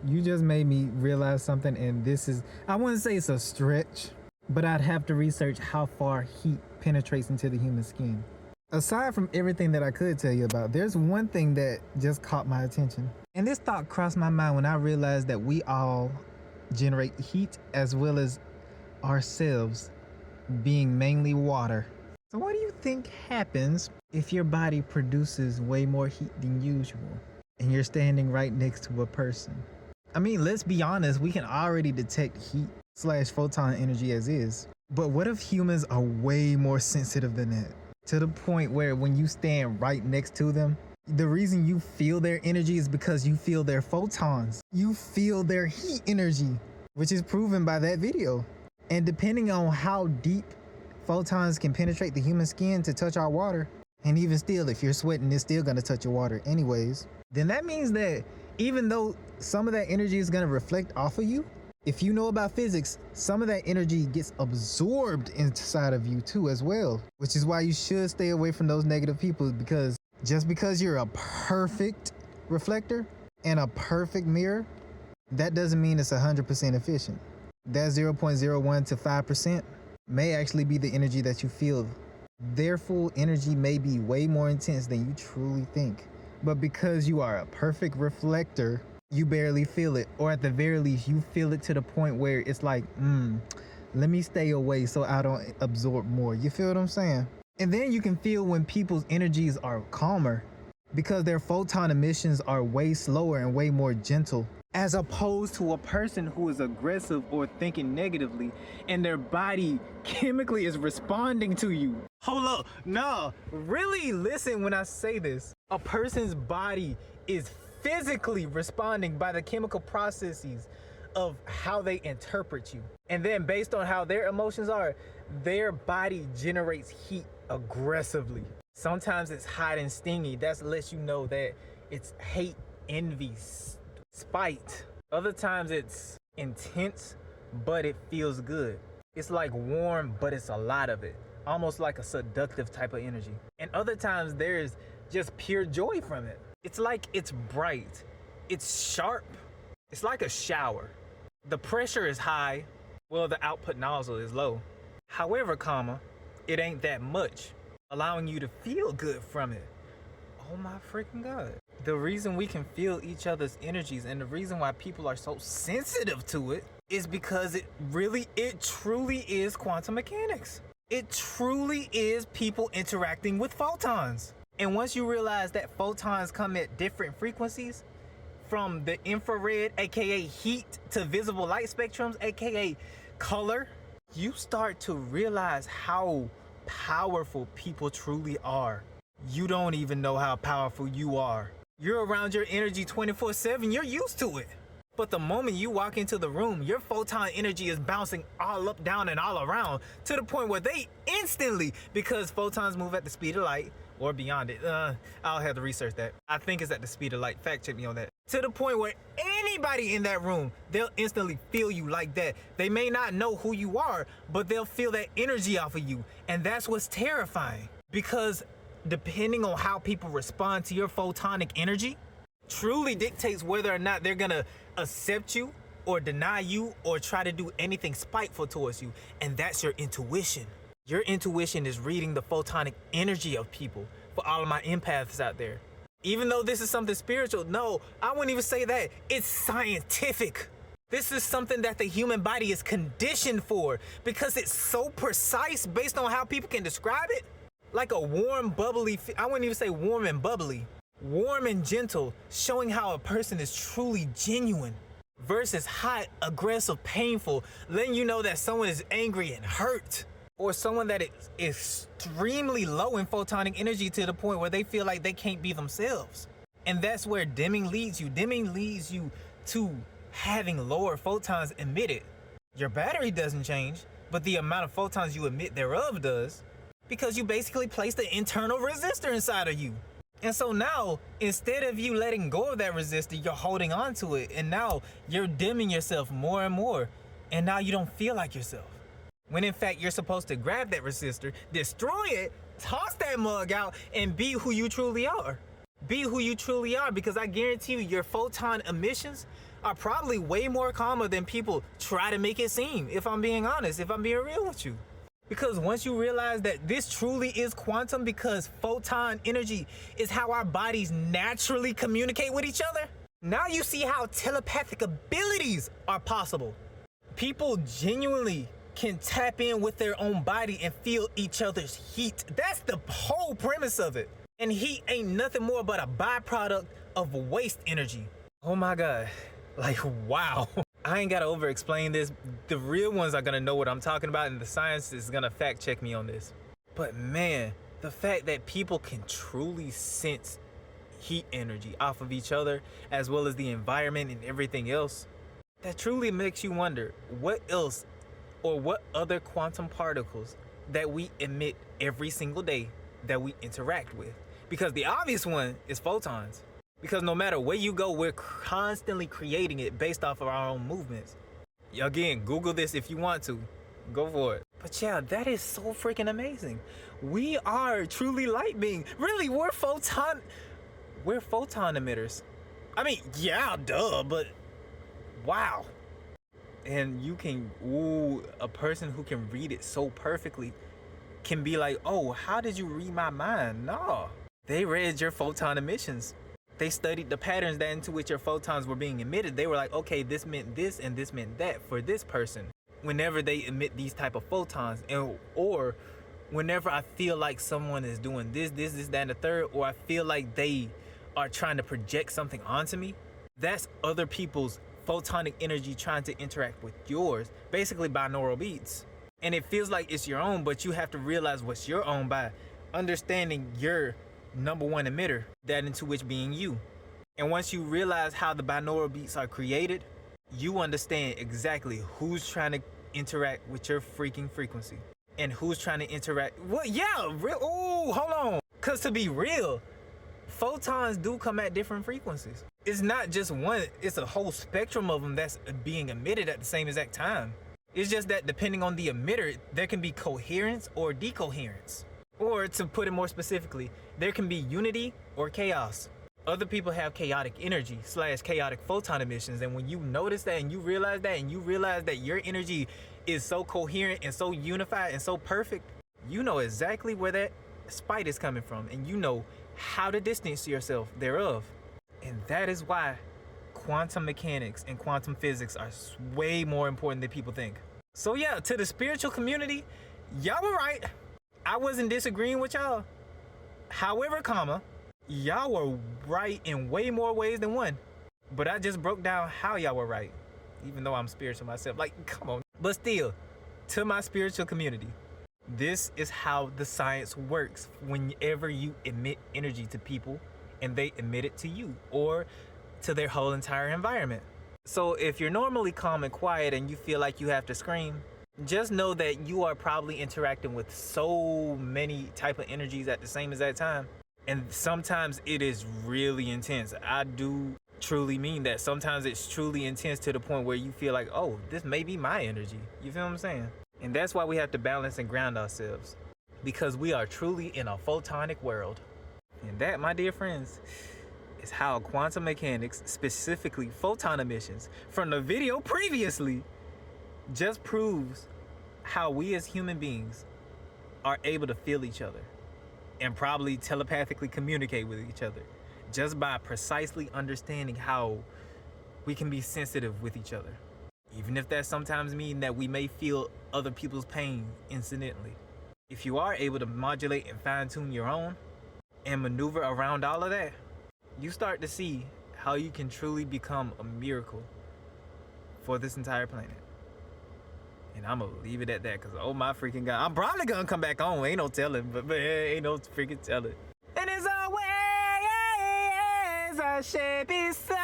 You just made me realize something, and this is, I wouldn't say it's a stretch, but I'd have to research how far heat penetrates into the human skin. Aside from everything that I could tell you about, there's one thing that just caught my attention. And this thought crossed my mind when I realized that we all generate heat as well as ourselves being mainly water. So what do you think happens if your body produces way more heat than usual and you're standing right next to a person? I mean, let's be honest, we can already detect heat / photon energy as is. But what if humans are way more sensitive than that? To the point where when you stand right next to them, the reason you feel their energy is because you feel their photons. You feel their heat energy, which is proven by that video. And depending on how deep photons can penetrate the human skin to touch our water, and even still, if you're sweating, it's still gonna touch your water anyways, then that means that even though some of that energy is gonna reflect off of you, if you know about physics, some of that energy gets absorbed inside of you too as well, which is why you should stay away from those negative people, because just because you're a perfect reflector and a perfect mirror, that doesn't mean it's 100% efficient. That 0.01 to 5% may actually be the energy that you feel. Their full energy may be way more intense than you truly think. But because you are a perfect reflector, you barely feel it, or at the very least, you feel it to the point where it's like, let me stay away so I don't absorb more. You feel what I'm saying? And then you can feel when people's energies are calmer because their photon emissions are way slower and way more gentle, as opposed to a person who is aggressive or thinking negatively and their body chemically is responding to you. Hold up, no, really listen when I say this. A person's body is physically responding by the chemical processes of how they interpret you. And then based on how their emotions are, their body generates heat aggressively. Sometimes it's hot and stingy. That lets you know that it's hate, envy, spite. Other times it's intense, but it feels good. It's like warm, but it's a lot of it. Almost like a seductive type of energy. And other times there's just pure joy from it. It's like it's bright, it's sharp, it's like a shower. The pressure is high, well, the output nozzle is low. However, it ain't that much, allowing you to feel good from it. Oh my freaking God. The reason we can feel each other's energies and the reason why people are so sensitive to it is because it truly is quantum mechanics. It truly is people interacting with photons. And once you realize that photons come at different frequencies, from the infrared, aka heat, to visible light spectrums, aka color, you start to realize how powerful people truly are. You don't even know how powerful you are. You're around your energy 24/7, you're used to it. But the moment you walk into the room, your photon energy is bouncing all up, down, and all around to the point where they instantly, because photons move at the speed of light, or beyond it. I'll have to research that. I think it's at the speed of light. Fact check me on that. To the point where anybody in that room, they'll instantly feel you like that. They may not know who you are, but they'll feel that energy off of you. And that's what's terrifying. Because depending on how people respond to your photonic energy, truly dictates whether or not they're gonna accept you or deny you or try to do anything spiteful towards you. And that's your intuition. Your intuition is reading the photonic energy of people. For all of my empaths out there, even though this is something spiritual, no, I wouldn't even say that. It's scientific. This is something that the human body is conditioned for because it's so precise based on how people can describe it. Like a warm, bubbly, I wouldn't even say warm and bubbly, warm and gentle, showing how a person is truly genuine, versus hot, aggressive, painful, letting you know that someone is angry and hurt. Or someone that is extremely low in photonic energy to the point where they feel like they can't be themselves. And that's where dimming leads you. Dimming leads you to having lower photons emitted. Your battery doesn't change, but the amount of photons you emit thereof does, because you basically place the internal resistor inside of you. And so now, instead of you letting go of that resistor, you're holding on to it. And now you're dimming yourself more and more. And now you don't feel like yourself. When in fact, you're supposed to grab that resistor, destroy it, toss that mug out, and be who you truly are. Be who you truly are, because I guarantee you your photon emissions are probably way more calmer than people try to make it seem, if I'm being honest, if I'm being real with you. Because once you realize that this truly is quantum, because photon energy is how our bodies naturally communicate with each other, now you see how telepathic abilities are possible. People genuinely can tap in with their own body and feel each other's heat. That's the whole premise of it. And heat ain't nothing more but a byproduct of waste energy. Oh my God, like, wow. I ain't gotta over explain this. The real ones are gonna know what I'm talking about, and the science is gonna fact check me on this. But man, the fact that people can truly sense heat energy off of each other, as well as the environment and everything else, that truly makes you wonder what else, or what other quantum particles that we emit every single day that we interact with. Because the obvious one is photons. Because no matter where you go, we're constantly creating it based off of our own movements. Again, Google this if you want to. Go for it. But yeah, that is so freaking amazing. We are truly light beings. Really, we're photon emitters. I mean, yeah, duh, but wow. And you can, a person who can read it so perfectly can be like, oh, how did you read my mind? No, they read your photon emissions. They studied the patterns that into which your photons were being emitted. They were like, okay, this meant this and this meant that for this person. Whenever they emit these type of photons, or whenever I feel like someone is doing this, that, and the third, or I feel like they are trying to project something onto me, that's other people's photonic energy trying to interact with yours, basically binaural beats. And it feels like it's your own, but you have to realize what's your own by understanding your number one emitter, that into which being you. And once you realize how the binaural beats are created, you understand exactly who's trying to interact with your freaking frequency and who's trying to interact. Well, yeah, hold on. Cause to be real, photons do come at different frequencies. It's not just one, it's a whole spectrum of them that's being emitted at the same exact time. It's just that depending on the emitter, there can be coherence or decoherence. Or to put it more specifically, there can be unity or chaos. Other people have chaotic energy / chaotic photon emissions. And when you notice that and you realize that, and you realize that your energy is so coherent and so unified and so perfect, you know exactly where that spite is coming from, and you know how to distance yourself thereof. And that is why quantum mechanics and quantum physics are way more important than people think. So yeah, to the spiritual community, y'all were right. I wasn't disagreeing with y'all. However, y'all were right in way more ways than one. But I just broke down how y'all were right, even though I'm spiritual myself. Like, come on. But still, to my spiritual community, this is how the science works whenever you emit energy to people and they emit it to you or to their whole entire environment. So if you're normally calm and quiet and you feel like you have to scream, just know that you are probably interacting with so many type of energies at the same exact time. And sometimes it is really intense. I do truly mean that. Sometimes it's truly intense to the point where you feel like, oh, this may be my energy. You feel what I'm saying? And that's why we have to balance and ground ourselves, because we are truly in a photonic world. And that, my dear friends, is how quantum mechanics, specifically photon emissions from the video previously, just proves how we as human beings are able to feel each other and probably telepathically communicate with each other just by precisely understanding how we can be sensitive with each other. Even if that sometimes means that we may feel other people's pain incidentally. If you are able to modulate and fine-tune your own and maneuver around all of that, you start to see how you can truly become a miracle for this entire planet. And I'm gonna leave it at that, because oh my freaking God, I'm probably gonna come back on. Ain't no telling, but ain't no freaking telling. And as always, I should be so